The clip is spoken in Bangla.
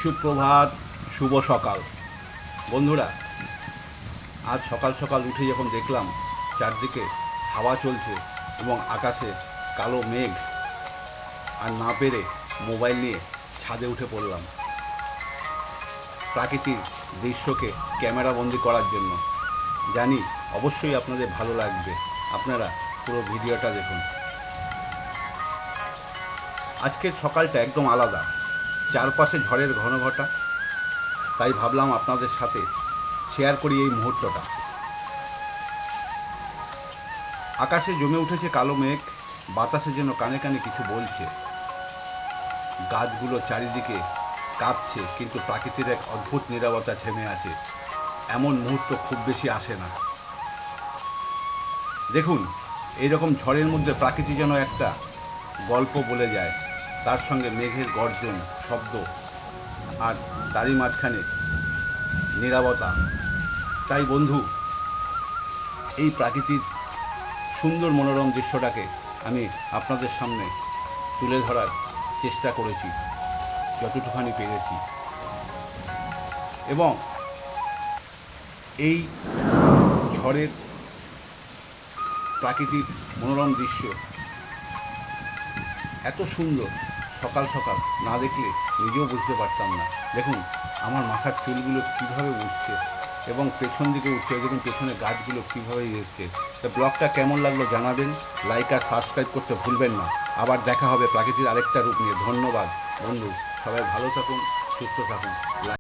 সুপ্রভাত, শুভ সকাল বন্ধুরা। আজ সকাল সকাল উঠে যখন দেখলাম চারদিকে হাওয়া চলছে এবং আকাশে কালো মেঘ, আর না পেরে মোবাইল নিয়ে ছাদে উঠে পড়লাম প্রাকৃতিক দৃশ্যকে ক্যামেরাবন্দি করার জন্য। জানি অবশ্যই আপনাদের ভালো লাগবে, আপনারা পুরো ভিডিওটা দেখুন। আজকের সকালটা একদম আলাদা, চারপাশে ঝড়ের ঘনঘটা, তাই ভাবলাম আপনাদের সাথে শেয়ার করি এই মুহূর্তটা। আকাশে জমে উঠেছে কালো মেঘ, বাতাসে যেন কানে কানে কিছু বলছে। গাছগুলো চারিদিকে কাঁপছে, কিন্তু প্রাকৃতির এক অদ্ভুত নীরবতা থেমে আছে। এমন মুহূর্ত খুব বেশি আসে না। দেখুন, এইরকম ঝড়ের মধ্যে প্রকৃতি যেন একটা গল্প বলে যায়, তার সঙ্গে মেঘের গর্জন শব্দ, আর তারই মাঝখানে নীরবতা। তাই বন্ধু, এই প্রাকৃতিক সুন্দর মনোরম দৃশ্যটাকে আমি আপনাদের সামনে তুলে ধরার চেষ্টা করেছি যতটুখানি পেরেছি। এবং এই ঝড়ের প্রাকৃতিক মনোরম দৃশ্য এত সুন্দর, সকাল সকাল না দেখলে নিজেও বুঝতে পারতাম না। দেখুন, আমার মাথার চুলগুলো কীভাবে উঠছে এবং পেছন দিকে উঠছে, দেখুন পেছনে গাছগুলো কীভাবে উঠছে। তো ব্লগটা কেমন লাগলো জানাবেন, লাইক আর সাবস্ক্রাইব করতে ভুলবেন না। আবার দেখা হবে প্রাকৃতির আরেকটা রূপ নিয়ে। ধন্যবাদ বন্ধু, সবাই ভালো থাকুন, সুস্থ থাকুন।